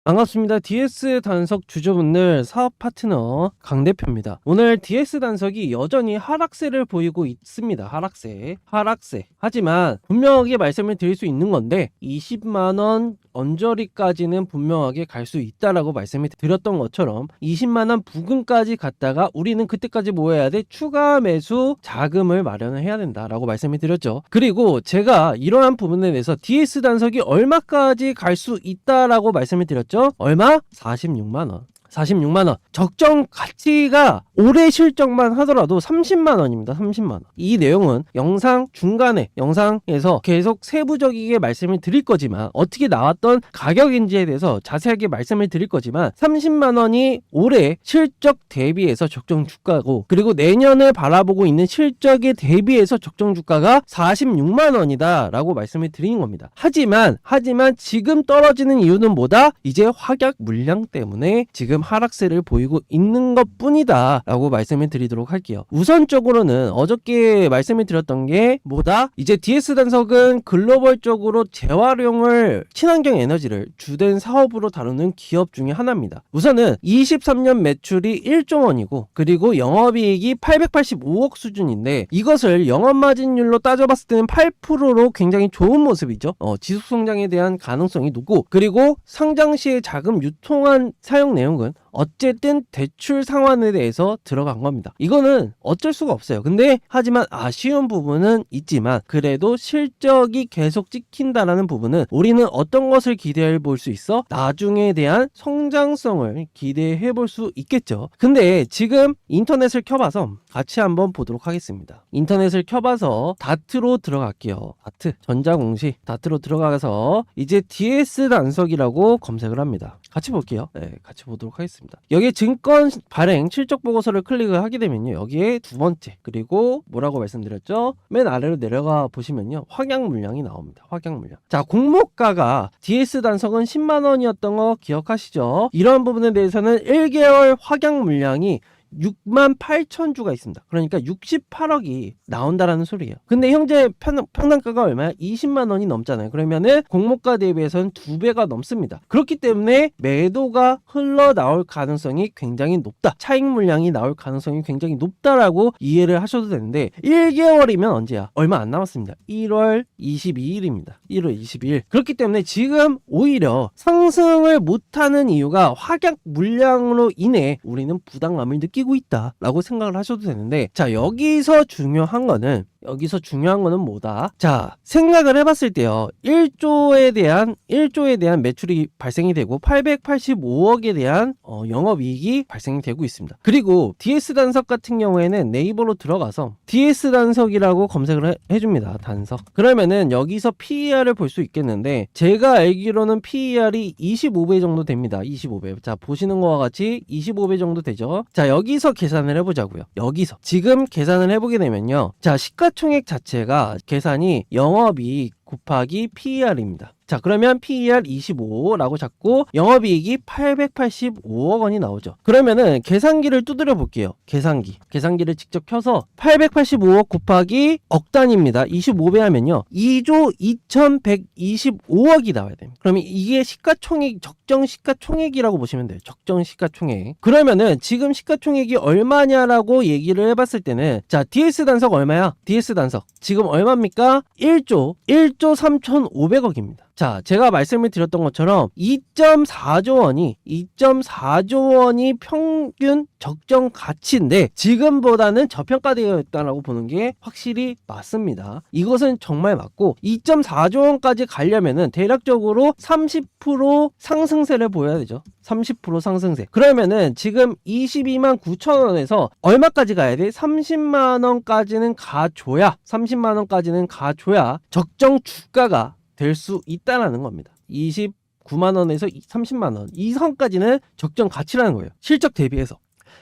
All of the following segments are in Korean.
반갑습니다. DS 단석 주주분들, 사업 파트너 강 대표입니다. 오늘 DS 단석이 여전히 하락세를 보이고 있습니다. 하락세. 하지만 분명하게 말씀을 드릴 수 있는 건데 20만원 언저리까지는 분명하게 갈 수 있다라고 말씀을 드렸던 것처럼 20만원 부근까지 갔다가 우리는 그때까지 뭐 해야 돼? 추가 매수 자금을 마련을 해야 된다라고 말씀을 드렸죠. 그리고 제가 이러한 부분에 대해서 DS 단석이 얼마까지 갈 수 있다라고 말씀을 드렸죠. 얼마? 46만원. 적정 가치가 올해 실적만 하더라도 30만원입니다. 30만원. 이 내용은 영상 중간에 영상에서 계속 세부적이게 말씀을 드릴 거지만 어떻게 나왔던 가격인지에 대해서 자세하게 말씀을 드릴 거지만 30만원이 올해 실적 대비해서 적정 주가고, 그리고 내년을 바라보고 있는 실적에 대비해서 적정 주가가 46만원이다 라고 말씀을 드리는 겁니다. 하지만 지금 떨어지는 이유는 뭐다? 이제 확약 물량 때문에 지금 하락세를 보이고 있는 것 뿐이다 라고 말씀을 드리도록 할게요. 우선적으로는 어저께 말씀을 드렸던 게 뭐다? 이제 DS 단석은 글로벌적으로 재활용을 친환경 에너지를 주된 사업으로 다루는 기업 중에 하나입니다. 우선은 23년 매출이 1조 원이고, 그리고 영업이익이 885억 수준인데 이것을 영업마진율로 따져봤을 때는 8%로 굉장히 좋은 모습이죠. 지속성장에 대한 가능성이 높고, 그리고 상장시의 자금 유통한 사용 내용은 어쨌든 대출 상환에 대해서 들어간 겁니다. 이거는 어쩔 수가 없어요. 근데 하지만 아쉬운 부분은 있지만 그래도 실적이 계속 찍힌다라는 부분은 우리는 어떤 것을 기대해 볼 수 있어? 나중에 대한 성장성을 기대해 볼 수 있겠죠. 근데 지금 인터넷을 켜봐서 같이 한번 보도록 하겠습니다. 인터넷을 켜봐서 다트로 들어갈게요. 다트 전자공시 다트로 들어가서 이제 DS 단석이라고 검색을 합니다. 같이 볼게요. 네, 같이 보도록 하겠습니다. 여기 증권 발행 실적 보고서를 클릭을 하게 되면요, 여기에 두 번째, 그리고 뭐라고 말씀드렸죠? 맨 아래로 내려가 보시면요, 확약 물량이 나옵니다. 확약 물량. 자, 공모가가 DS 단석은 10만원이었던 거 기억하시죠? 이런 부분에 대해서는 1개월 확약 물량이 68,000주가 있습니다. 그러니까 68억이 나온다라는 소리예요. 근데 현재 평당가가 얼마야? 20만원이 넘잖아요. 그러면은 공모가 대비해서는 2배가 넘습니다. 그렇기 때문에 매도가 흘러나올 가능성이 굉장히 높다. 차익 물량이 나올 가능성이 굉장히 높다라고 이해를 하셔도 되는데 1개월이면 언제야? 얼마 안 남았습니다. 1월 22일입니다. 1월 22일. 그렇기 때문에 지금 오히려 상승을 못하는 이유가 확약 물량으로 인해 우리는 부담감을 느끼고 있다라고 생각을 하셔도 되는데, 자, 여기서 중요한 거는 뭐다? 자, 생각을 해봤을 때요, 1조에 대한 매출이 발생이 되고 885억에 대한 영업이익이 발생이 되고 있습니다. 그리고 DS 단석 같은 경우에는 네이버로 들어가서 DS 단석이라고 검색을 해줍니다. 단석. 그러면은 여기서 PER을 볼 수 있겠는데, 제가 알기로는 PER이 25배 정도 됩니다. 25배. 자, 보시는 거와 같이 25배 정도 되죠. 자, 여기서 계산을 해보자고요. 여기서 지금 계산을 해보게 되면요, 자, 시가총액 자체가 계산이 영업이익 곱하기 PER입니다. 자, 그러면 PER 25라고 잡고 영업이익이 885억 원이 나오죠. 그러면은 계산기를 두드려 볼게요. 계산기를 직접 켜서 885억 곱하기 억 단위입니다. 25배 하면요, 2조 2125억이 나와야 됩니다. 그러면 이게 시가총액, 적정 시가총액이라고 보시면 돼요. 적정 시가총액. 그러면은 지금 시가총액이 얼마냐라고 얘기를 해봤을 때는, 자, DS 단석 얼마야? DS 단석 지금 얼마입니까? 1조 3,500억입니다. 자, 제가 말씀을 드렸던 것처럼 2.4조 원이 평균 적정 가치인데 지금보다는 저평가되어 있다라고 보는 게 확실히 맞습니다. 이것은 정말 맞고, 2.4조 원까지 가려면은 대략적으로 30% 상승세를 보여야 되죠. 30% 상승세. 그러면은 지금 22만 9천 원에서 얼마까지 가야 돼? 30만원까지는 가줘야 적정 주가가 될 수 있다라는 겁니다. 29만원에서 30만원 이 선까지는 적정 가치라는 거예요. 실적 대비해서.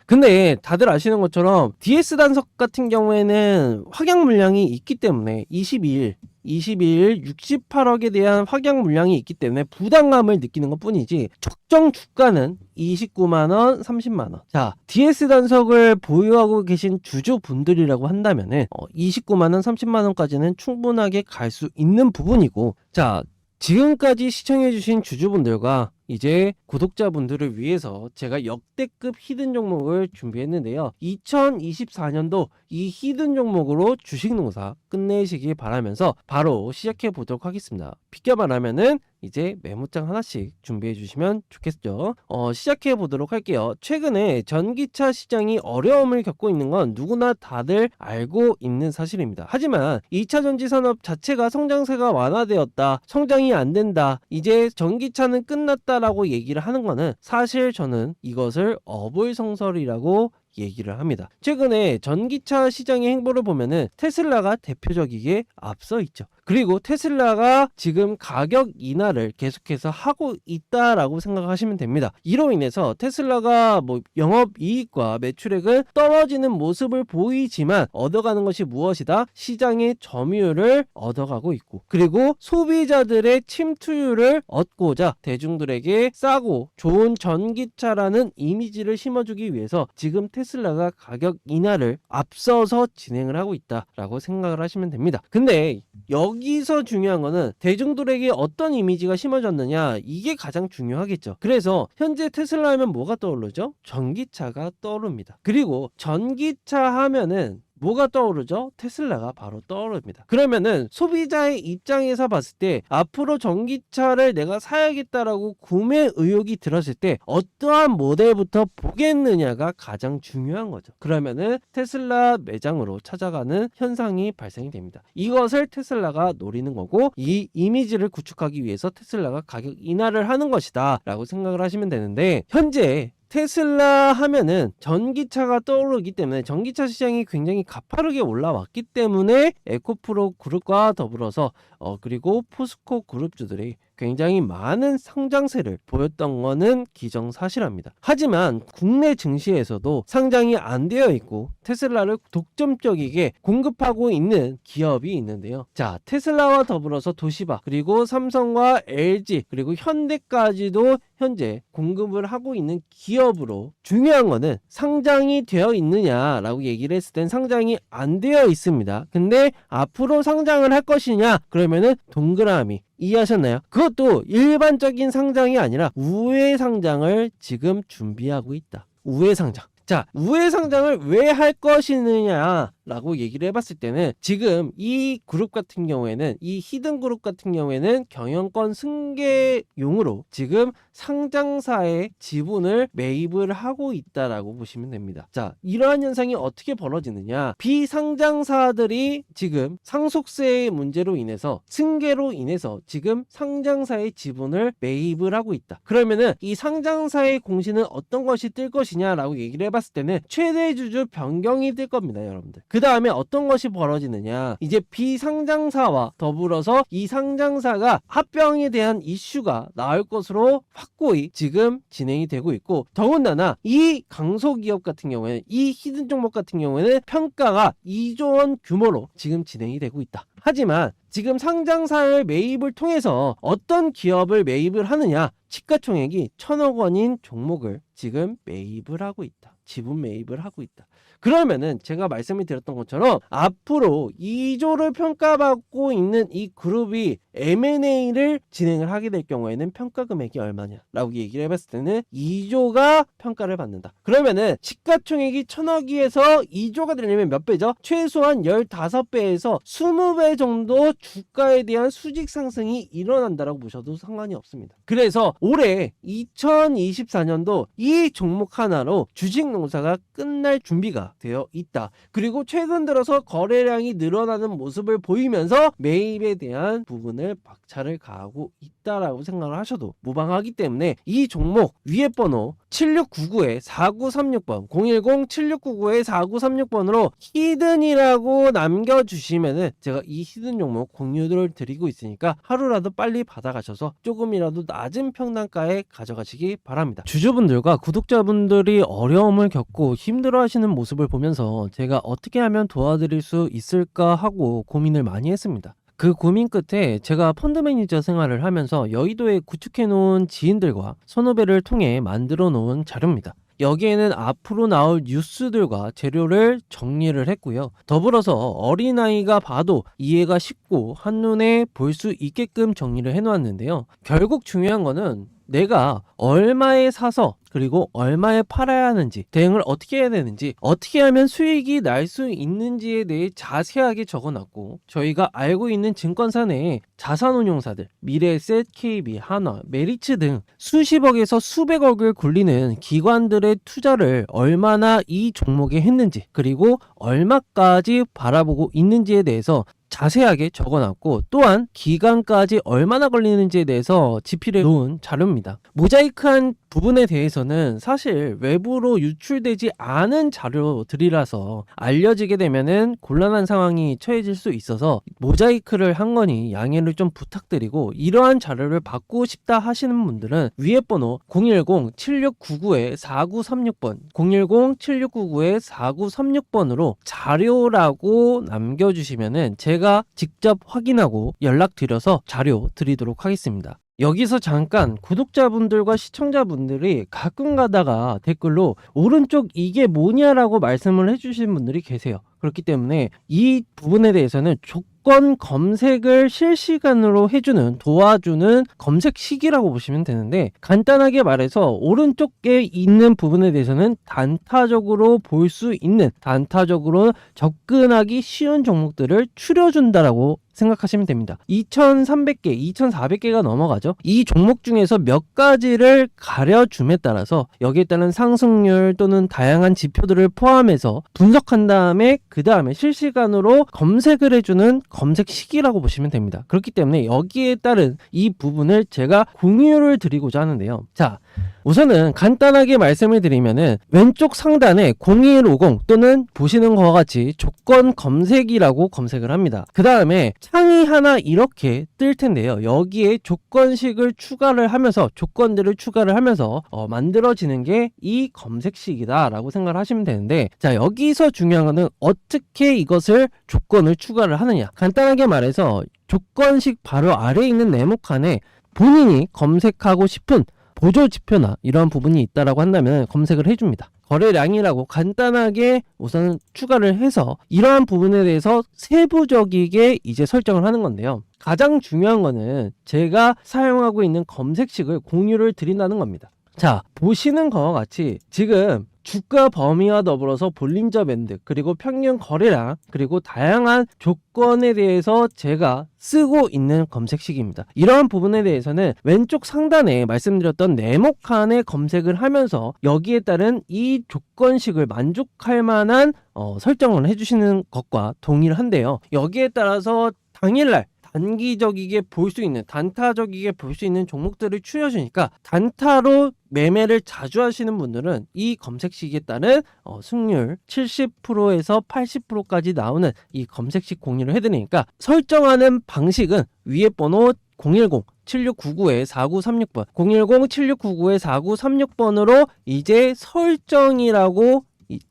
근데 다들 아시는 것처럼 DS 단석 같은 경우에는 확약 물량이 있기 때문에 22일 68억에 대한 확약 물량이 있기 때문에 부담감을 느끼는 것 뿐이지 적정 주가는 29만원, 30만원. 자, DS 단석을 보유하고 계신 주주분들이라고 한다면은 29만원, 30만원까지는 충분하게 갈 수 있는 부분이고, 자, 지금까지 시청해주신 주주분들과 이제 구독자분들을 위해서 제가 역대급 히든 종목을 준비했는데요. 2024년도 이 히든 종목으로 주식농사 끝내시기 바라면서 바로 시작해 보도록 하겠습니다. 비껴 말하면은 이제 메모장 하나씩 준비해 주시면 좋겠죠. 시작해 보도록 할게요. 최근에 전기차 시장이 어려움을 겪고 있는 건 누구나 다들 알고 있는 사실입니다. 하지만 2차 전지 산업 자체가 성장세가 완화되었다, 성장이 안 된다, 이제 전기차는 끝났다라고 얘기를 하는 거는 사실 저는 이것을 어불성설이라고 얘기를 합니다. 최근에 전기차 시장의 행보를 보면은 테슬라가 대표적이게 앞서 있죠. 그리고 테슬라가 지금 가격 인하를 계속해서 하고 있다라고 생각하시면 됩니다. 이로 인해서 테슬라가 영업이익과 매출액은 떨어지는 모습을 보이지만 얻어가는 것이 무엇이다? 시장의 점유율을 얻어가고 있고, 그리고 소비자들의 침투율을 얻고자 대중들에게 싸고 좋은 전기차라는 이미지를 심어주기 위해서 지금 테슬라가 가격 인하를 앞서서 진행을 하고 있다라고 생각을 하시면 됩니다. 근데 여기서 중요한 거는 대중들에게 어떤 이미지가 심어졌느냐, 이게 가장 중요하겠죠. 그래서 현재 테슬라 하면 뭐가 떠오르죠? 전기차가 떠오릅니다. 그리고 전기차 하면은 뭐가 떠오르죠? 테슬라가 바로 떠오릅니다. 그러면은 소비자의 입장에서 봤을 때 앞으로 전기차를 내가 사야겠다라고 구매 의욕이 들었을 때 어떠한 모델부터 보겠느냐가 가장 중요한 거죠. 그러면은 테슬라 매장으로 찾아가는 현상이 발생이 됩니다. 이것을 테슬라가 노리는 거고, 이 이미지를 구축하기 위해서 테슬라가 가격 인하를 하는 것이다 라고 생각을 하시면 되는데, 현재 테슬라 하면은 전기차가 떠오르기 때문에 전기차 시장이 굉장히 가파르게 올라왔기 때문에 에코프로 그룹과 더불어서 그리고 포스코 그룹주들이 굉장히 많은 상장세를 보였던 거는 기정사실합니다. 하지만 국내 증시에서도 상장이 안 되어 있고 테슬라를 독점적이게 공급하고 있는 기업이 있는데요. 자, 테슬라와 더불어서 도시바, 그리고 삼성과 LG, 그리고 현대까지도 현재 공급을 하고 있는 기업으로, 중요한 거는 상장이 되어 있느냐라고 얘기를 했을 땐 상장이 안 되어 있습니다. 근데 앞으로 상장을 할 것이냐? 그러면은 동그라미. 이해하셨나요? 그것도 일반적인 상장이 아니라 우회 상장을 지금 준비하고 있다. 우회 상장. 자, 우회 상장을 왜 할 것이느냐 라고 얘기를 해봤을 때는, 지금 이 그룹 같은 경우에는, 이 히든 그룹 같은 경우에는 경영권 승계용으로 지금 상장사의 지분을 매입을 하고 있다라고 보시면 됩니다. 자, 이러한 현상이 어떻게 벌어지느냐, 비상장사들이 지금 상속세의 문제로 인해서, 승계로 인해서 지금 상장사의 지분을 매입을 하고 있다. 그러면은 이 상장사의 공시는 어떤 것이 뜰 것이냐 라고 얘기를 해봤을 때는 최대 주주 변경이 뜰 겁니다, 여러분들. 그 다음에 어떤 것이 벌어지느냐, 이제 비상장사와 더불어서 이 상장사가 합병에 대한 이슈가 나올 것으로 확고히 지금 진행이 되고 있고, 더군다나 이 강소기업 같은 경우에는, 이 히든 종목 같은 경우에는 평가가 2조 원 규모로 지금 진행이 되고 있다. 하지만 지금 상장사의 매입을 통해서 어떤 기업을 매입을 하느냐, 시가총액이 1,000억 원인 종목을 지금 매입을 하고 있다. 지분 매입을 하고 있다. 그러면은 제가 말씀을 드렸던 것처럼 앞으로 2조를 평가받고 있는 이 그룹이 M&A를 진행을 하게 될 경우에는 평가 금액이 얼마냐 라고 얘기를 해봤을 때는 2조가 평가를 받는다. 그러면은 시가총액이 1,000억에서 2조가 되려면 몇 배죠? 최소한 15배에서 20배 정도 주가에 대한 수직 상승이 일어난다라고 보셔도 상관이 없습니다. 그래서 올해 2024년도 이 종목 하나로 주식 농사가 끝날 준비가 되어 있다. 그리고 최근 들어서 거래량이 늘어나는 모습을 보이면서 매입에 대한 부분을 박차를 가하고 있다라고 생각을 하셔도 무방하기 때문에, 이 종목 위에 번호 7699-4936번 010-7699-4936번으로 히든이라고 남겨주시면은 제가 이 히든 종목 공유를 드리고 있으니까 하루라도 빨리 받아가셔서 조금이라도 낮은 평단가에 가져가시기 바랍니다. 주주분들과 구독자분들이 어려움을 겪고 힘들어하시는 모습을 보면서 제가 어떻게 하면 도와드릴 수 있을까 하고 고민을 많이 했습니다. 그 고민 끝에 제가 펀드 매니저 생활을 하면서 여의도에 구축해 놓은 지인들과 선후배를 통해 만들어 놓은 자료입니다. 여기에는 앞으로 나올 뉴스들과 재료를 정리를 했고요. 더불어서 어린아이가 봐도 이해가 쉽고 한눈에 볼 수 있게끔 정리를 해놓았는데요. 결국 중요한 거는 내가 얼마에 사서 그리고 얼마에 팔아야 하는지, 대응을 어떻게 해야 되는지, 어떻게 하면 수익이 날 수 있는지에 대해 자세하게 적어놨고, 저희가 알고 있는 증권사 내에 자산운용사들, 미래에셋, KB, 한화, 메리츠 등 수십억에서 수백억을 굴리는 기관들의 투자를 얼마나 이 종목에 했는지, 그리고 얼마까지 바라보고 있는지에 대해서 자세하게 적어놨고, 또한 기간까지 얼마나 걸리는지에 대해서 지필해 놓은 자료입니다. 모자이크한 부분에 대해서는 사실 외부로 유출되지 않은 자료들이라서 알려지게 되면은 곤란한 상황이 처해질 수 있어서 모자이크를 한 거니 양해를 좀 부탁드리고, 이러한 자료를 받고 싶다 하시는 분들은 위에 번호 010-7699-4936번 010-7699-4936번으로 자료라고 남겨주시면은 제가 직접 확인하고 연락드려서 자료 드리도록 하겠습니다. 여기서 잠깐 구독자분들과 시청자분들이 가끔 가다가 댓글로 오른쪽 이게 뭐냐라고 말씀을 해주신 분들이 계세요. 그렇기 때문에 이 부분에 대해서는 조건 검색을 실시간으로 해주는, 도와주는 검색식이라고 보시면 되는데, 간단하게 말해서 오른쪽에 있는 부분에 대해서는 단타적으로 볼 수 있는, 단타적으로 접근하기 쉬운 종목들을 추려준다라고 생각하시면 됩니다. 2300개, 2400개가 넘어가죠. 이 종목 중에서 몇 가지를 가려줌에 따라서 여기에 따른 상승률 또는 다양한 지표들을 포함해서 분석한 다음에 그 다음에 실시간으로 검색을 해주는 검색식이라고 보시면 됩니다. 그렇기 때문에 여기에 따른 이 부분을 제가 공유를 드리고자 하는데요. 자, 우선은 간단하게 말씀을 드리면은 왼쪽 상단에 0150 또는 보시는 것과 같이 조건 검색이라고 검색을 합니다. 그 다음에 창이 하나 이렇게 뜰 텐데요. 여기에 조건식을 추가를 하면서, 조건들을 추가를 하면서 만들어지는 게 이 검색식이다 라고 생각을 하시면 되는데, 자, 여기서 중요한 거는 어떻게 이것을 조건을 추가를 하느냐. 간단하게 말해서 조건식 바로 아래에 있는 네모칸에 본인이 검색하고 싶은 보조 지표나 이러한 부분이 있다라고 한다면 검색을 해줍니다. 거래량이라고 간단하게 우선 추가를 해서 이러한 부분에 대해서 세부적이게 이제 설정을 하는 건데요. 가장 중요한 거는 제가 사용하고 있는 검색식을 공유를 드린다는 겁니다. 자, 보시는 것과 같이 지금 주가 범위와 더불어서 볼린저 밴드, 그리고 평균 거래량, 그리고 다양한 조건에 대해서 제가 쓰고 있는 검색식입니다. 이러한 부분에 대해서는 왼쪽 상단에 말씀드렸던 네모칸에 검색을 하면서 여기에 따른 이 조건식을 만족할 만한 설정을 해주시는 것과 동일한데요. 여기에 따라서 당일날 단기적이게 볼 수 있는, 단타적이게 볼 수 있는 종목들을 추려주니까 단타로 매매를 자주 하시는 분들은 이 검색식에 따른 승률 70%에서 80%까지 나오는 이 검색식 공유를 해드리니까, 설정하는 방식은 위에 번호 010-7699-4936번 010-7699-4936번으로 이제 설정이라고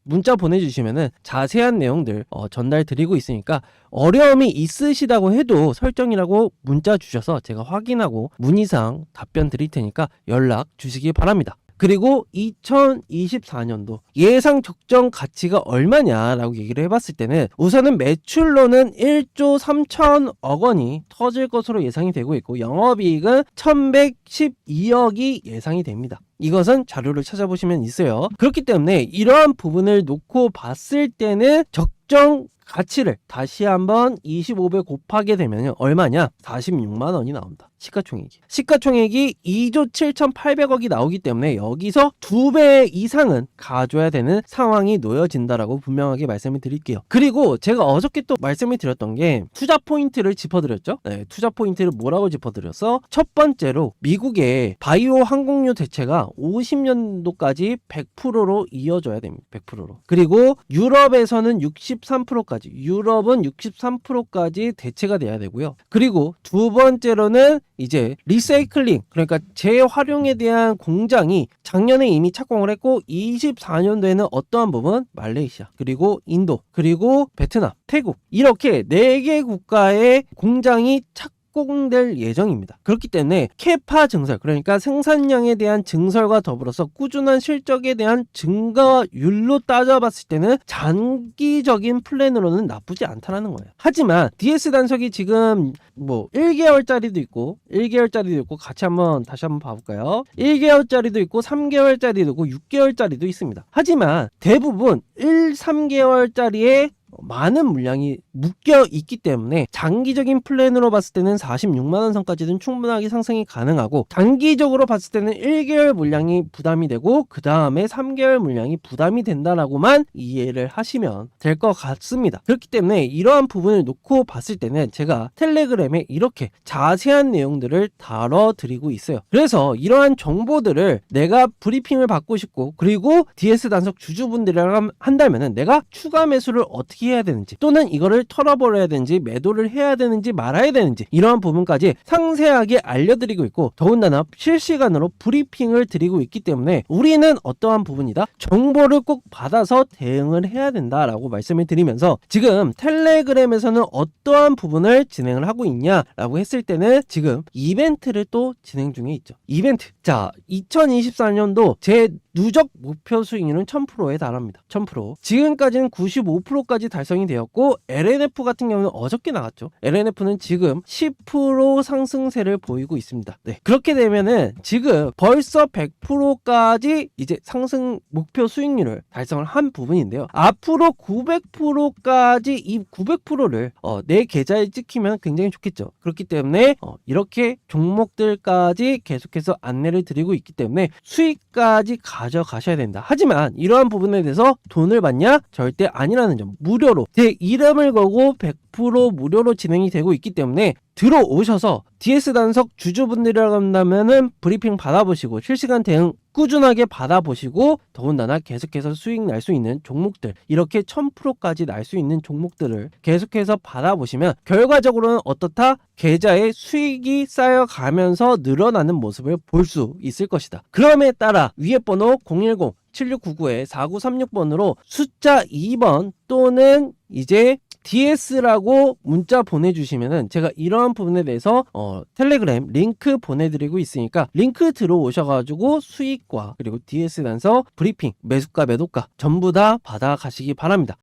문자 보내주시면은 자세한 내용들 전달 드리고 있으니까, 어려움이 있으시다고 해도 설정이라고 문자 주셔서 제가 확인하고 문의사항 답변 드릴 테니까 연락 주시기 바랍니다. 그리고 2024년도 예상 적정 가치가 얼마냐라고 얘기를 해봤을 때는, 우선은 매출로는 1조 3천억 원이 터질 것으로 예상이 되고 있고, 영업이익은 1112억이 예상이 됩니다. 이것은 자료를 찾아보시면 있어요. 그렇기 때문에 이러한 부분을 놓고 봤을 때는 적정 가치를 다시 한번 25배 곱하게 되면 얼마냐? 46만 원이 나온다. 시가총액이 2조 7,800억이 나오기 때문에 여기서 2배 이상은 가져야 되는 상황이 놓여진다라고 분명하게 말씀을 드릴게요. 그리고 제가 어저께 또 말씀을 드렸던 게 투자 포인트를 짚어드렸죠. 네, 투자 포인트를 뭐라고 짚어드렸어? 첫 번째로 미국의 바이오 항공유 대체가 50년도까지 100%로 이어져야 됩니다. 100%로. 그리고 유럽에서는 63%까지, 유럽은 63%까지 대체가 돼야 되고요. 그리고 두 번째로는 이제 리사이클링, 그러니까 재활용에 대한 공장이 작년에 이미 착공을 했고 24년도에는 어떠한 부분? 말레이시아, 그리고 인도, 그리고 베트남, 태국, 이렇게 4개 국가의 공장이 착공을 착공될 예정입니다. 그렇기 때문에 캐파 증설, 그러니까 생산량에 대한 증설과 더불어서 꾸준한 실적에 대한 증가율로 따져봤을 때는 장기적인 플랜으로는 나쁘지 않다라는 거예요. 하지만 DS 단석이 지금 뭐 1개월짜리도 있고 1개월짜리도 있고 다시 한번 봐볼까요? 1개월짜리도 있고 3개월짜리도 있고 6개월짜리도 있습니다. 하지만 대부분 3개월짜리에 많은 물량이 묶여 있기 때문에 장기적인 플랜으로 봤을 때는 46만원 선까지는 충분하게 상승이 가능하고, 단기적으로 봤을 때는 1개월 물량이 부담이 되고 그 다음에 3개월 물량이 부담이 된다라고만 이해를 하시면 될 것 같습니다. 그렇기 때문에 이러한 부분을 놓고 봤을 때는 제가 텔레그램에 이렇게 자세한 내용들을 다뤄드리고 있어요. 그래서 이러한 정보들을 내가 브리핑을 받고 싶고, 그리고 DS 단석 주주분들이랑 한다면은 내가 추가 매수를 어떻게 해야 되는지, 또는 이거를 털어버려야 되는지, 매도를 해야 되는지 말아야 되는지, 이러한 부분까지 상세하게 알려드리고 있고, 더군다나 실시간으로 브리핑을 드리고 있기 때문에 우리는 어떠한 부분이다? 정보를 꼭 받아서 대응을 해야 된다라고 말씀을 드리면서, 지금 텔레그램에서는 어떠한 부분을 진행을 하고 있냐라고 했을 때는 지금 이벤트를 또 진행 중에 있죠. 이벤트. 자, 2024년도 제 누적 목표 수익률은 1000%에 달합니다. 1000%. 지금까지는 95%까지 달성이 되었고, LNF 같은 경우는 어저께 나갔죠. LNF는 지금 10% 상승세를 보이고 있습니다. 네. 그렇게 되면은 지금 벌써 100%까지 이제 상승 목표 수익률을 달성을 한 부분인데요. 앞으로 900%까지 이 900%를 내 계좌에 찍히면 굉장히 좋겠죠. 그렇기 때문에 이렇게 종목들까지 계속해서 안내를 드리고 있기 때문에 수익까지 가져가셔야 된다. 하지만 이러한 부분에 대해서 돈을 받냐? 절대 아니라는 점. 무료로 제 이름을 걸고 100% 무료로 진행이 되고 있기 때문에 들어오셔서 DS 단석 주주분들이라고 한다면은 브리핑 받아보시고 실시간 대응 꾸준하게 받아보시고, 더군다나 계속해서 수익 날 수 있는 종목들, 이렇게 1000%까지 날 수 있는 종목들을 계속해서 받아보시면 결과적으로는 어떻다? 계좌에 수익이 쌓여가면서 늘어나는 모습을 볼 수 있을 것이다. 그럼에 따라 위에 번호 010 7699-4936번으로 숫자 2번 또는 이제 DS라고 문자 보내주시면은 제가 이러한 부분에 대해서 텔레그램 링크 보내드리고 있으니까 링크 들어오셔가지고 수익과 그리고 DS 단석 브리핑, 매수가 매도가 전부 다 받아가시기 바랍니다.